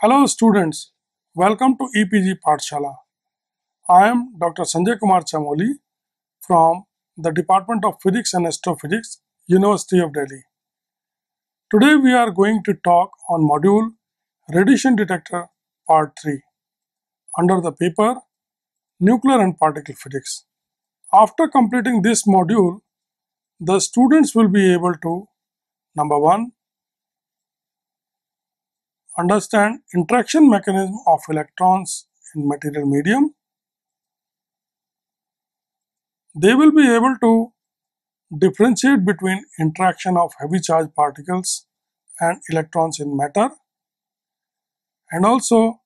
Hello students, welcome to EPG Pathshala. I am Dr. Sanjay Kumar Chamoli from the Department of Physics and Astrophysics, University of Delhi. Today we are going to talk on module Radiation Detector Part 3 under the paper Nuclear and Particle Physics. After completing this module, the students will be able to number 1. Understand interaction mechanism of electrons in material medium. They will be able to differentiate between interaction of heavy charged particles and electrons in matter, and also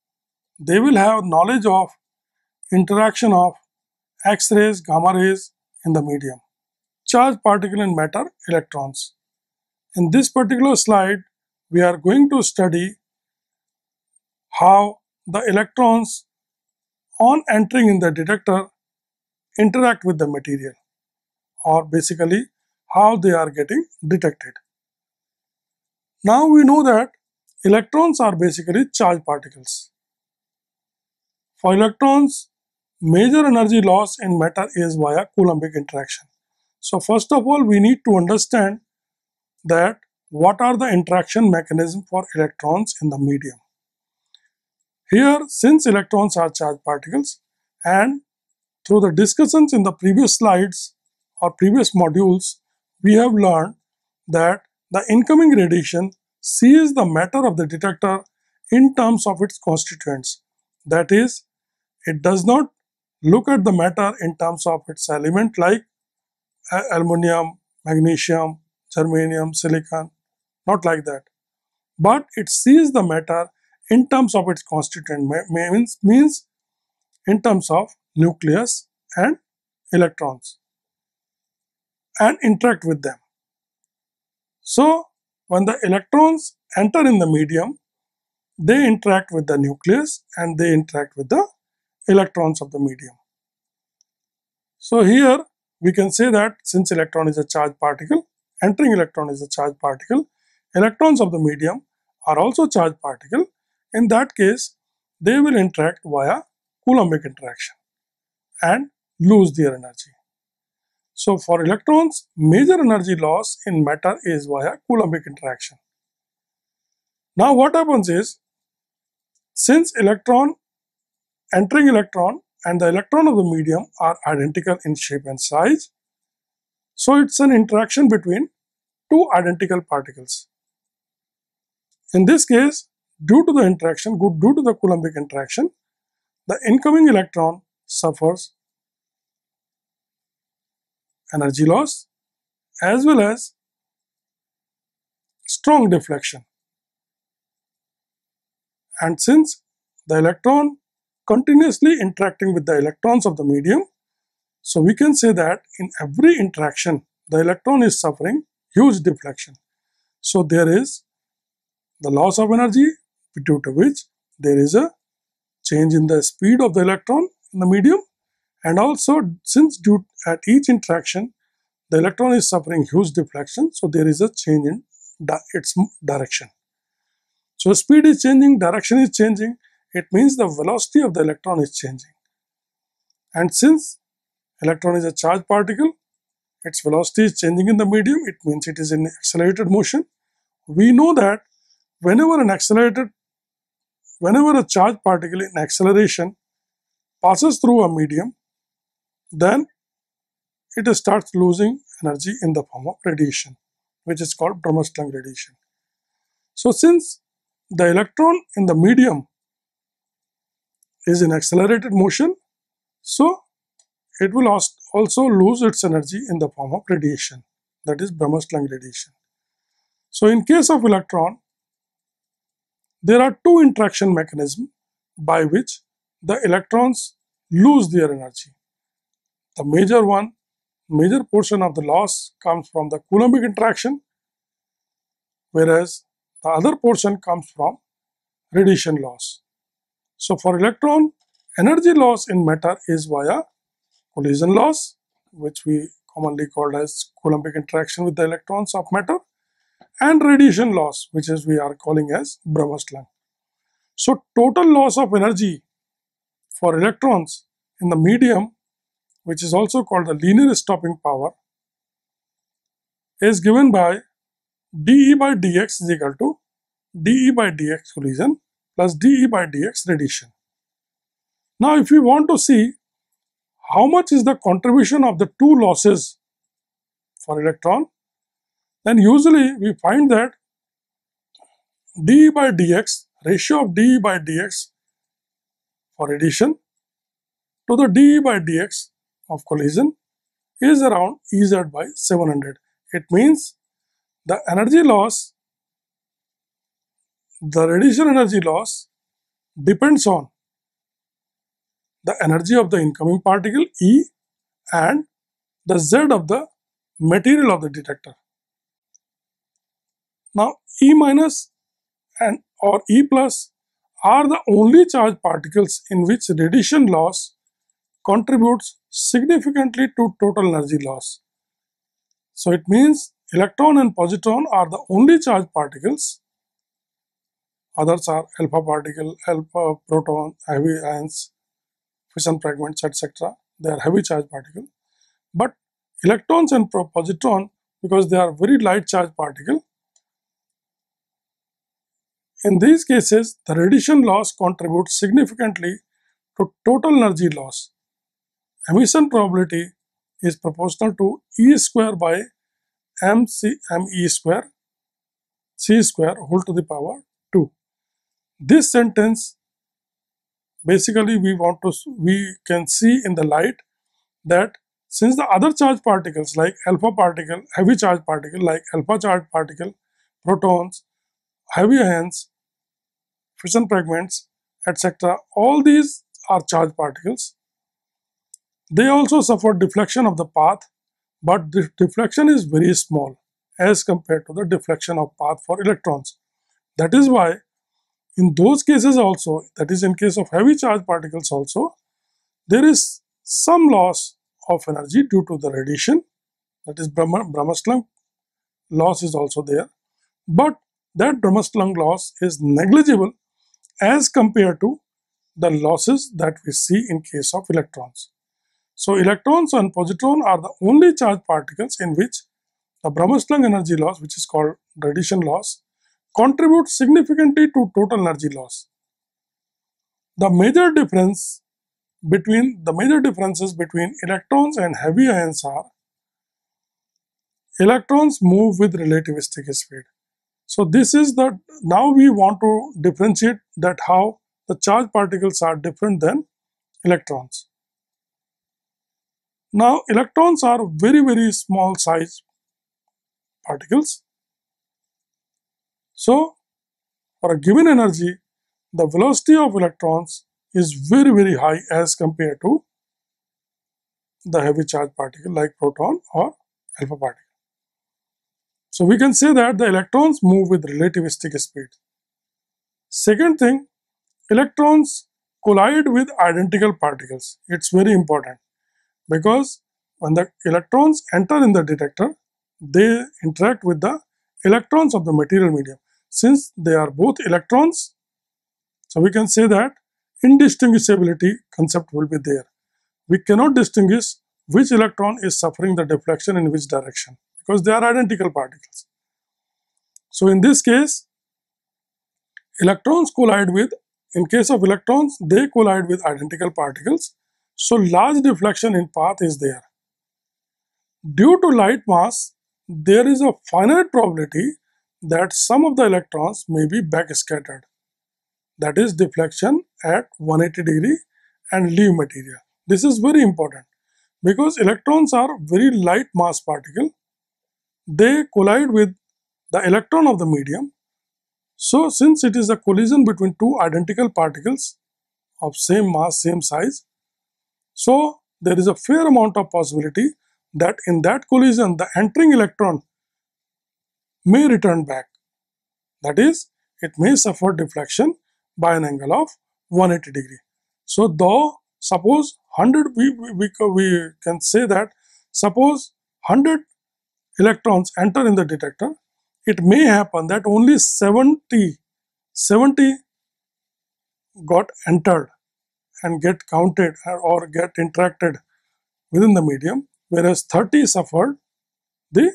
they will have knowledge of interaction of X-rays, gamma rays in the medium. Charged particle in matter, electrons. In this particular slide, we are going to study how the electrons on entering in the detector interact with the material, or basically how they are getting detected. Now we know that electrons are basically charged particles. For electrons, major energy loss in matter is via Coulombic interaction. So first of all, we need to understand that what are the interaction mechanism for electrons in the medium. Here, since electrons are charged particles, and through the discussions in the previous slides or previous modules, we have learned that the incoming radiation sees the matter of the detector in terms of its constituents. That is, it does not look at the matter in terms of its element like aluminum, magnesium, germanium, silicon, not like that. But it sees the matter in terms of its constituent, means in terms of nucleus and electrons, and interact with them. So, when the electrons enter in the medium, they interact with the nucleus and they interact with the electrons of the medium. So, here we can say that since electron is a charged particle, entering electron is a charged particle, electrons of the medium are also charged particle. In that case, they will interact via Coulombic interaction and lose their energy. So for electrons, major energy loss in matter is via Coulombic interaction. Now what happens is, since entering electron and the electron of the medium are identical in shape and size, so it's an interaction between two identical particles. In this case, due to the Coulombic interaction, the incoming electron suffers energy loss as well as strong deflection. And since the electron continuously interacting with the electrons of the medium, so we can say that in every interaction, the electron is suffering huge deflection. So there is the loss of energy, due to which there is a change in the speed of the electron in the medium, and also since at each interaction the electron is suffering huge deflection, so there is a change in its direction. So speed is changing, direction is changing, it means the velocity of the electron is changing. And since electron is a charged particle, its velocity is changing in the medium, it means it is in accelerated motion. We know that whenever a charged particle in acceleration passes through a medium, then it starts losing energy in the form of radiation, which is called Bromslang radiation. So since the electron in the medium is in accelerated motion, so it will also lose its energy in the form of radiation, that is Bromslang radiation. So in case of electron, there are two interaction mechanisms by which the electrons lose their energy. The major portion of the loss comes from the Coulombic interaction, whereas the other portion comes from radiation loss. So for electron, energy loss in matter is via collision loss, which we commonly call as Coulombic interaction with the electrons of matter, and radiation loss, which we are calling as Bromslang. So total loss of energy for electrons in the medium, which is also called the linear stopping power, is given by dE by dx is equal to dE by dx collision plus dE by dx radiation. Now, if we want to see how much is the contribution of the two losses for electron, then usually we find that dE by dx, ratio of dE by dx for radiation to the dE by dx of collision is around Ez by 700. It means the energy loss, the radiation energy loss depends on the energy of the incoming particle E and the Z of the material of the detector. Now E minus and or E plus are the only charged particles in which radiation loss contributes significantly to total energy loss. So it means electron and positron are the only charged particles. Others are alpha particle, alpha proton, heavy ions, fission fragments, etc. They are heavy charged particles. But electrons and positron, because they are very light charged particles, in these cases, the radiation loss contributes significantly to total energy loss. Emission probability is proportional to E square by me square c square whole to the power 2. This sentence basically we can see in the light that since the other charged particles like alpha particle, heavy charged particle like alpha charged particle, protons, heavy ions, fission fragments, etc., all these are charged particles. They also suffer deflection of the path, but the deflection is very small as compared to the deflection of path for electrons. That is why in those cases also, that is in case of heavy charged particles also, there is some loss of energy due to the radiation, that is Brahmaström loss is also there, but that Brahmaström loss is negligible as compared to the losses that we see in case of electrons. So electrons and positron are the only charged particles in which the Brahmaström energy loss, which is called radiation loss, contributes significantly to total energy loss. The major differences between electrons and heavy ions are electrons move with relativistic speed. So this is now we want to differentiate that how the charged particles are different than electrons. Now electrons are very small size particles. So for a given energy, the velocity of electrons is very high as compared to the heavy charged particle like proton or alpha particle. So we can say that the electrons move with relativistic speed. Second thing, electrons collide with identical particles. It's very important because when the electrons enter in the detector, they interact with the electrons of the material medium. Since they are both electrons, so we can say that indistinguishability concept will be there. We cannot distinguish which electron is suffering the deflection in which direction because they are identical particles. So in this case, electrons collide with, in case of electrons, they collide with identical particles. So large deflection in path is there. Due to light mass, there is a finite probability that some of the electrons may be backscattered. That is deflection at 180 degree and leave material. This is very important because electrons are very light mass particle. They collide with the electron of the medium. So since it is a collision between two identical particles of same mass, same size, so there is a fair amount of possibility that in that collision the entering electron may return back. That is, it may suffer deflection by an angle of 180 degree. So though suppose 100, we can say that suppose 100 electrons enter in the detector, it may happen that only 70 got entered and get counted or get interacted within the medium, whereas 30 suffered the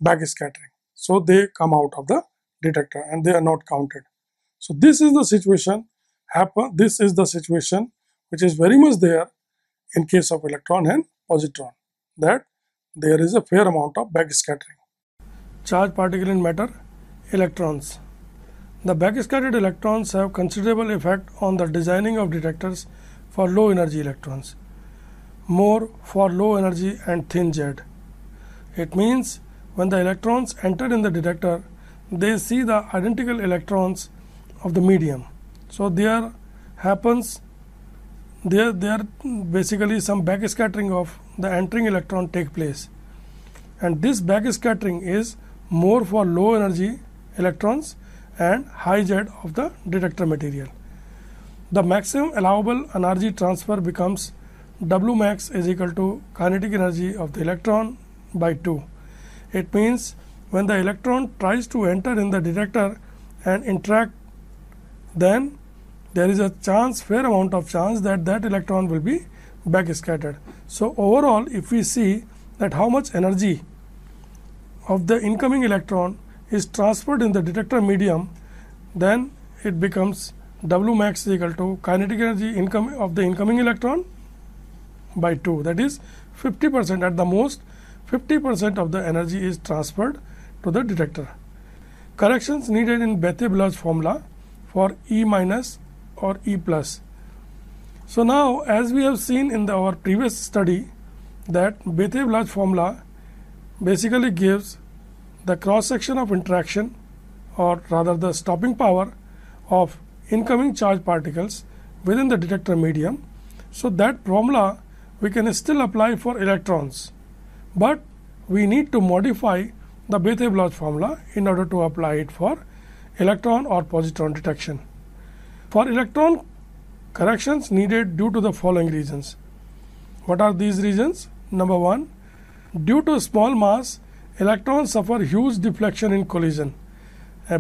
backscattering. So they come out of the detector and they are not counted. So this is the situation this is the situation which is very much there in case of electron and positron, that there is a fair amount of backscattering. Charged particle in matter, electrons. The backscattered electrons have considerable effect on the designing of detectors for low energy electrons, more for low energy and thin jet. It means when the electrons enter in the detector, they see the identical electrons of the medium. So there happens there basically some backscattering of the entering electron take place, and this backscattering is more for low energy electrons and high jet of the detector material. The maximum allowable energy transfer becomes W max is equal to kinetic energy of the electron by 2. It means when the electron tries to enter in the detector and interact, then there is a fair amount of chance that that electron will be backscattered. So overall, if we see that how much energy of the incoming electron is transferred in the detector medium, then it becomes W max is equal to kinetic energy of the incoming electron by 2. That is 50%, at the most 50% of the energy is transferred to the detector. Corrections needed in Bethe-Bloch formula for E minus or E plus. So now, as we have seen in our previous study, that Bethe-Bloch formula basically gives the cross section of interaction, or rather the stopping power of incoming charged particles within the detector medium. So that formula we can still apply for electrons, but we need to modify the Bethe-Bloch formula in order to apply it for electron or positron detection. For electron, corrections needed due to the following reasons. What are these reasons? Number 1, due to small mass, electrons suffer huge deflection in collision,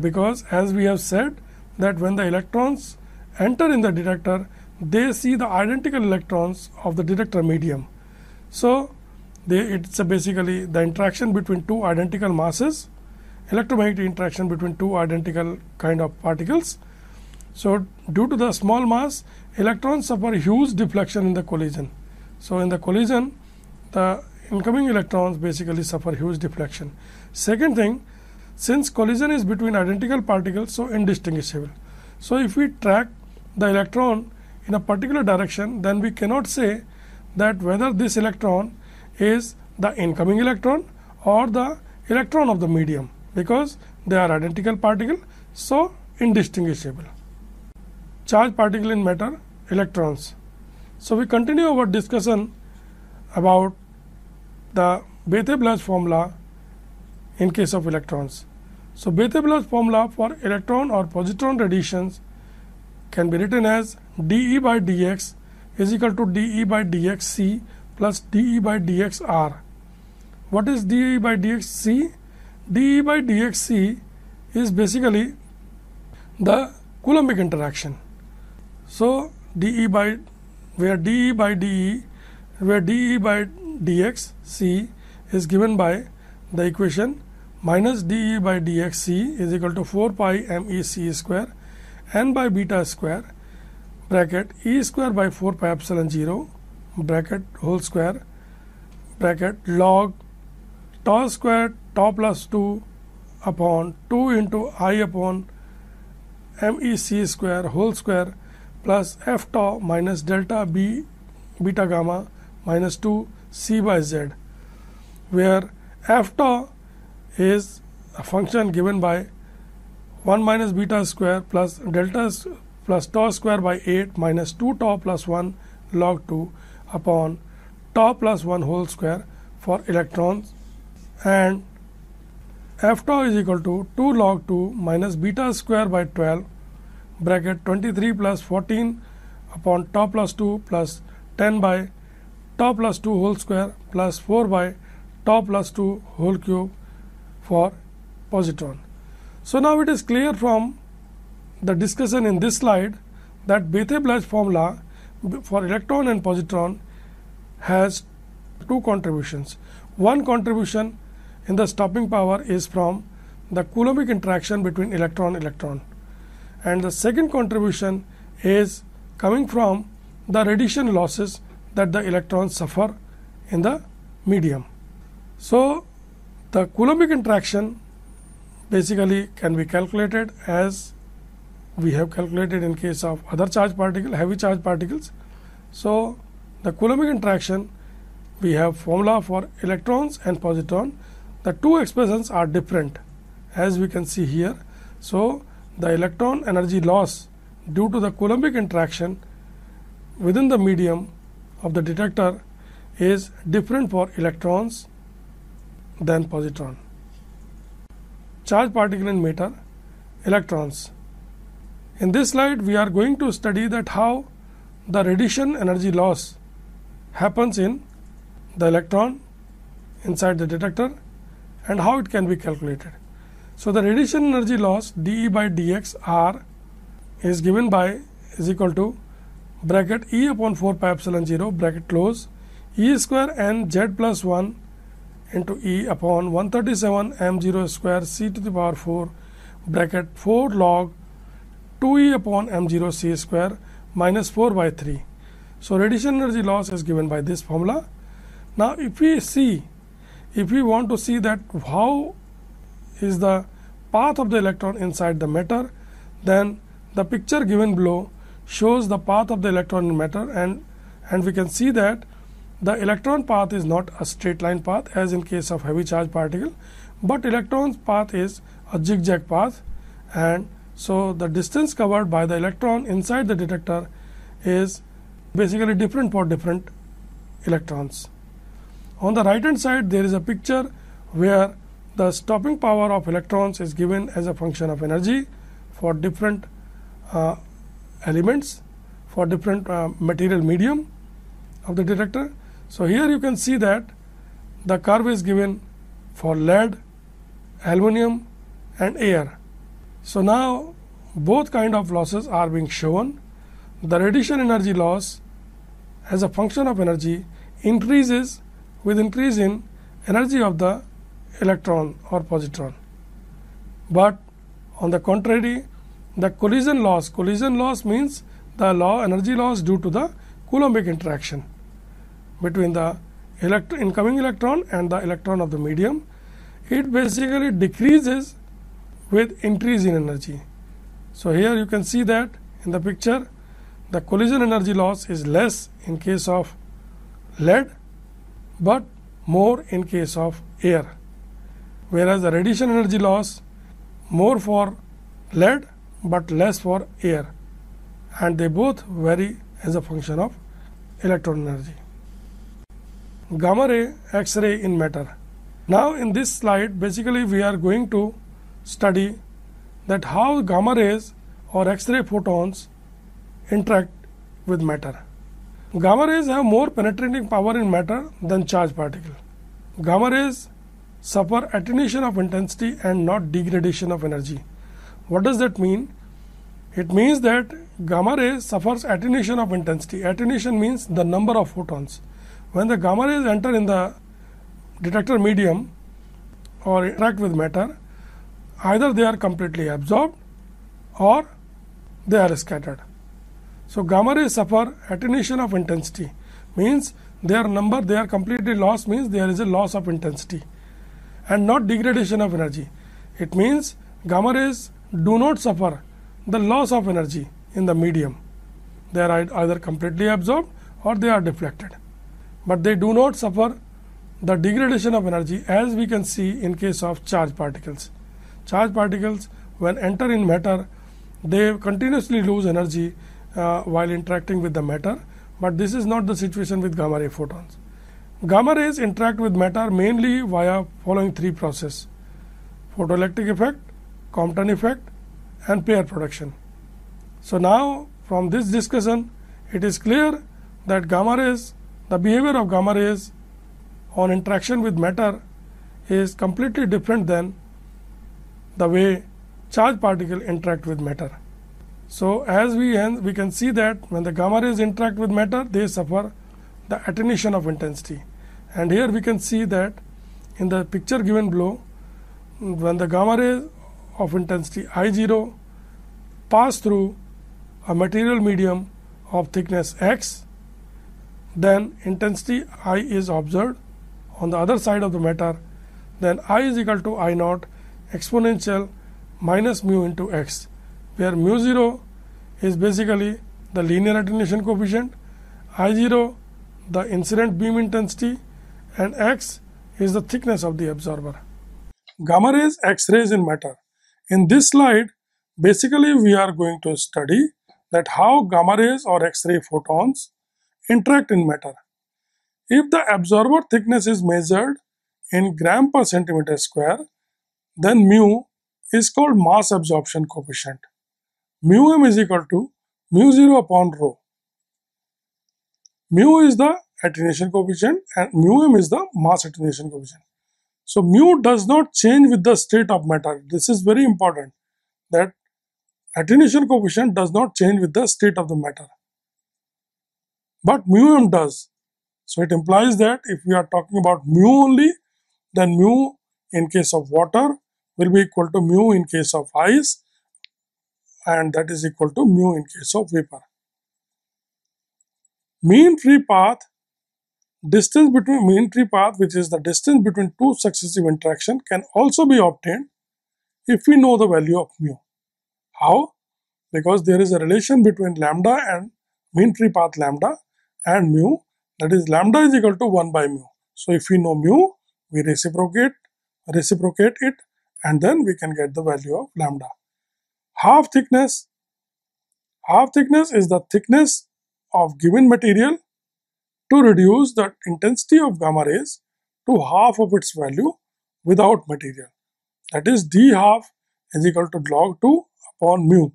because as we have said that when the electrons enter in the detector, they see the identical electrons of the detector medium. So it's basically the interaction between two identical masses, electromagnetic interaction between two identical kind of particles. So due to the small mass, electrons suffer huge deflection in the collision. So in the collision, the incoming electrons basically suffer huge deflection. Second thing, since collision is between identical particles, so indistinguishable. So if we track the electron in a particular direction, then we cannot say that whether this electron is the incoming electron or the electron of the medium, because they are identical particle, so indistinguishable. Charged particle in matter, electrons. So we continue our discussion about the Bethe-Bloch formula in case of electrons. So Bethe-Bloch formula for electron or positron radiations can be written as dE by dx is equal to dE by dx c plus dE by dx r. What is dE by dx c? dE by dx c is basically the Coulombic interaction. So dE by dE by dx c is given by the equation minus dE by dx c is equal to 4 pi me c square n by beta square bracket e square by 4 pi epsilon 0 bracket whole square bracket log tau square tau plus 2 upon 2 into I upon me c square whole square plus f tau minus delta b beta gamma minus 2 c by z, where f tau is a function given by 1 minus beta square plus delta plus tau square by 8 minus 2 tau plus 1 log 2 upon tau plus 1 whole square for electrons, and f tau is equal to 2 log 2 minus beta square by 12 bracket 23 plus 14 upon tau plus 2 plus 10 by tau plus 2 whole square plus 4 by tau plus 2 whole cube for positron. So now it is clear from the discussion in this slide that Bethe-Blasch formula for electron and positron has two contributions. One contribution in the stopping power is from the Coulombic interaction between electron, and the second contribution is coming from the radiation losses that the electrons suffer in the medium. So, the Coulombic interaction basically can be calculated as we have calculated in case of other charged particles, heavy charged particles. So, the Coulombic interaction, we have formula for electrons and positron. The two expressions are different, as we can see here. So, the electron energy loss due to the Coulombic interaction within the medium of the detector is different for electrons than positron. Charged particle in matter, electrons. In this slide, we are going to study that how the radiation energy loss happens in the electron inside the detector and how it can be calculated. So, the radiation energy loss dE by dx R is given by is equal to bracket E upon 4 pi epsilon 0 bracket close E square n z plus 1 into E upon 137 m0 square c to the power 4 bracket 4 log 2E upon m0 c square minus 4 by 3. So, radiation energy loss is given by this formula. Now, if we want to see that how is the path of the electron inside the matter, then the picture given below shows the path of the electron in matter, and we can see that the electron path is not a straight line path as in case of heavy charged particle, but electron's path is a zigzag path, and so the distance covered by the electron inside the detector is basically different for different electrons. On the right hand side, there is a picture where the stopping power of electrons is given as a function of energy for different elements, for different material medium of the detector. So, here you can see that the curve is given for lead, aluminum and air. So, now both kind of losses are being shown. The radiation energy loss as a function of energy increases with increase in energy of the electron or positron. But on the contrary, the collision loss means the energy loss due to the Coulombic interaction between the incoming electron and the electron of the medium. It basically decreases with increase in energy. So, here you can see that in the picture the collision energy loss is less in case of lead, but more in case of air, whereas the radiation energy loss more for lead, but less for air, and they both vary as a function of electron energy. Gamma ray, X-ray in matter. Now, in this slide basically we are going to study that how gamma rays or X-ray photons interact with matter. Gamma rays have more penetrating power in matter than charged particle. Gamma rays suffer attenuation of intensity and not degradation of energy. What does that mean? It means that gamma ray suffers attenuation of intensity. Attenuation means the number of photons. When the gamma rays enter in the detector medium or interact with matter, either they are completely absorbed or they are scattered. So, gamma rays suffer attenuation of intensity, means their number they are completely lost, means there is a loss of intensity, and not degradation of energy. It means gamma rays do not suffer the loss of energy in the medium. They are either completely absorbed or they are deflected, but they do not suffer the degradation of energy as we can see in case of charged particles. Charged particles when enter in matter, they continuously lose energy while interacting with the matter, but this is not the situation with gamma ray photons. Gamma rays interact with matter mainly via following three processes: photoelectric effect, Compton effect and pair production. So, now from this discussion it is clear that gamma rays, the behavior of gamma rays on interaction with matter is completely different than the way charged particle interact with matter. So as we can see that when the gamma rays interact with matter, they suffer the attenuation of intensity. And here we can see that in the picture given below, when the gamma ray of intensity I0 pass through a material medium of thickness x, then intensity I is observed on the other side of the matter, then I is equal to I naught exponential minus mu into x, where mu 0 is basically the linear attenuation coefficient, I0 the incident beam intensity, and x is the thickness of the absorber. Gamma rays, X-rays in matter. In this slide, basically we are going to study that how gamma rays or X-ray photons interact in matter. If the absorber thickness is measured in gram per centimeter square, then mu is called mass absorption coefficient. Mu m is equal to mu 0 upon rho. Mu is the attenuation coefficient and mu m is the mass attenuation coefficient. So mu does not change with the state of matter. This is very important, that attenuation coefficient does not change with the state of the matter, but mu m does. So it implies that if we are talking about mu only, then mu in case of water will be equal to mu in case of ice, and that is equal to mu in case of vapor. Mean free path, which is the distance between two successive interactions, can also be obtained if we know the value of mu. How? Because there is a relation between lambda and mean free path lambda and mu, that is lambda is equal to 1 by mu. So if we know mu, we reciprocate it, and then we can get the value of lambda. Half thickness is the thickness of given material to reduce the intensity of gamma rays to half of its value without material. That is d half is equal to log 2 upon mu,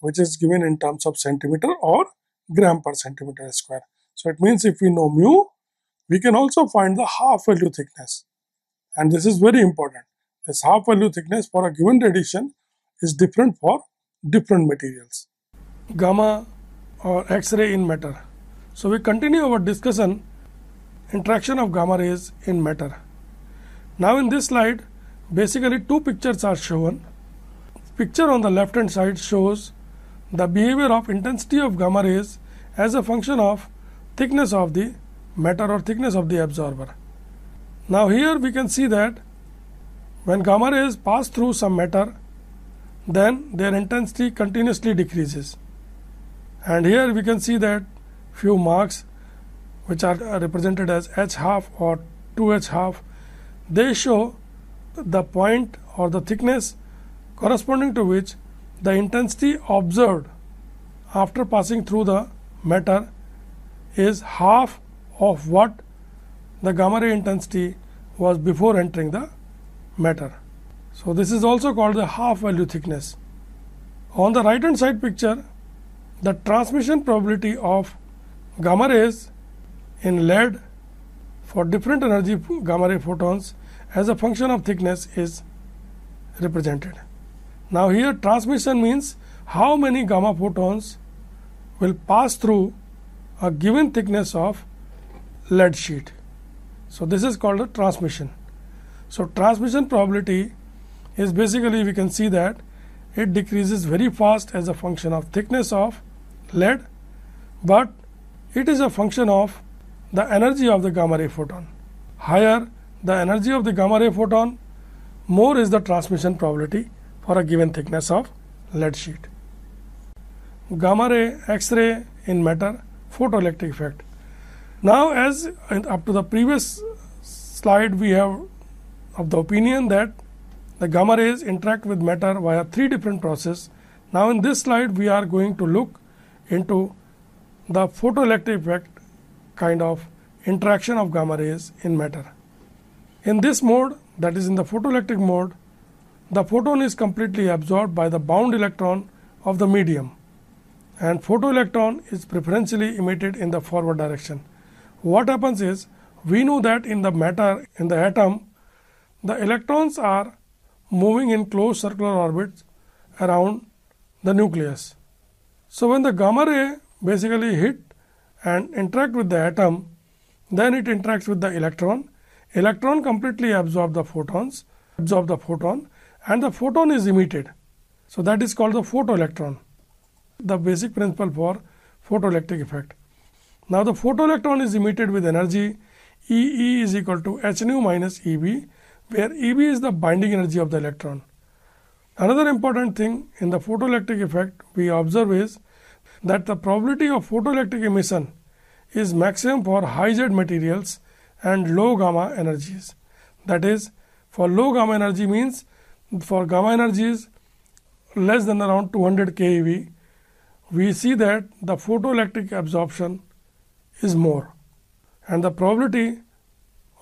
which is given in terms of centimeter or gram per centimeter square. So it means if we know mu, we can also find the half value thickness, and this is very important. This half value thickness for a given radiation is different for different materials. Gamma or X-ray in matter. So we continue our discussion, interaction of gamma rays in matter. Now in this slide, basically two pictures are shown. Picture on the left hand side shows the behavior of intensity of gamma rays as a function of thickness of the matter or thickness of the absorber. Now here we can see that when gamma rays pass through some matter, then their intensity continuously decreases. And here we can see that few marks which are represented as h half or 2h half, they show the point or the thickness corresponding to which the intensity observed after passing through the matter is half of what the gamma ray intensity was before entering the matter. So this is also called the half value thickness. On the right hand side picture, the transmission probability of gamma rays in lead for different energy gamma ray photons as a function of thickness is represented. Now here transmission means how many gamma photons will pass through a given thickness of lead sheet. So this is called a transmission. So transmission probability is basically, we can see that it decreases very fast as a function of thickness of lead, but it is a function of the energy of the gamma ray photon. Higher the energy of the gamma ray photon, more is the transmission probability for a given thickness of lead sheet. Gamma ray, X-ray in matter, photoelectric effect. Now as up to the previous slide, we have of the opinion that the gamma rays interact with matter via three different processes. Now in this slide, we are going to look into the photoelectric effect kind of interaction of gamma rays in matter. In this mode, that is in the photoelectric mode, the photon is completely absorbed by the bound electron of the medium, and photoelectron is preferentially emitted in the forward direction. What happens is, we know that in the matter, in the atom, the electrons are moving in closed circular orbits around the nucleus. So when the gamma ray basically hit and interact with the atom, then it interacts with the electron. Electron completely absorb the photons, and the photon is emitted. So that is called the photoelectron, the basic principle for photoelectric effect. Now the photoelectron is emitted with energy E is equal to h nu minus Eb, where Eb is the binding energy of the electron. Another important thing in the photoelectric effect we observe is that the probability of photoelectric emission is maximum for high Z materials and low gamma energies. That is, for low gamma energy means for gamma energies less than around 200 keV, we see that the photoelectric absorption is more, and the probability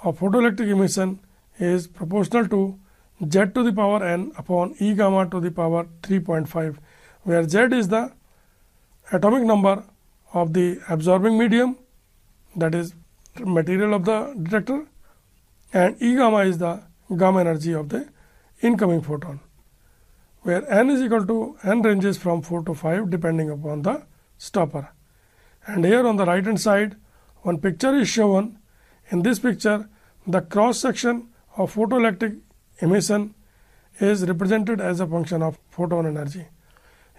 of photoelectric emission is proportional to Z to the power n upon E gamma to the power 3.5, where Z is the atomic number of the absorbing medium, that is material of the detector, and E gamma is the gamma energy of the incoming photon, where n is equal to n ranges from 4 to 5 depending upon the stopper. And here on the right hand side, one picture is shown. In this picture, the cross section of photoelectric emission is represented as a function of photon energy.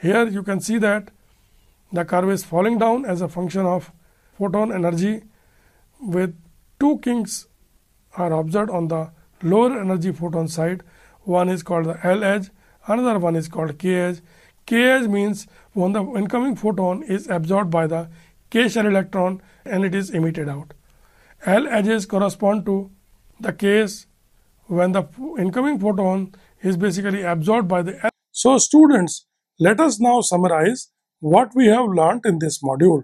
Here you can see that the curve is falling down as a function of photon energy, with two kinks are observed on the lower energy photon side. One is called the L edge, another one is called K edge. K edge means when the incoming photon is absorbed by the K shell electron and it is emitted out. L edges correspond to the case when the incoming photon is basically absorbed by the L. So students, let us now summarize what we have learnt in this module.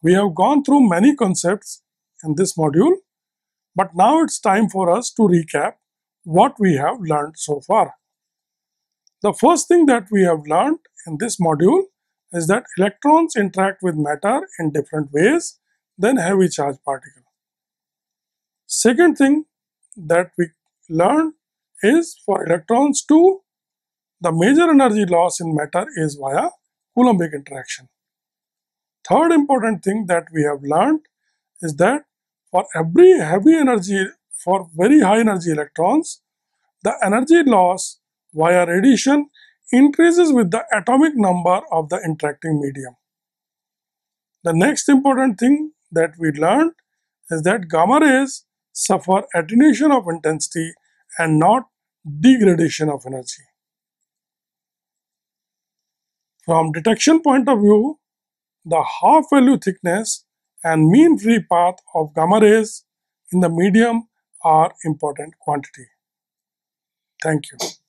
We have gone through many concepts in this module, but now it's time for us to recap what we have learned so far. The first thing that we have learned in this module is that electrons interact with matter in different ways than heavy charge particle. Second thing that we learned is for electrons too, the major energy loss in matter is via Coulombic interaction. Third important thing that we have learned is that for every heavy energy, for very high energy electrons, the energy loss via radiation increases with the atomic number of the interacting medium. The next important thing that we learned is that gamma rays suffer attenuation of intensity and not degradation of energy. From detection point of view, the half value thickness and mean free path of gamma rays in the medium are important quantity. Thank you.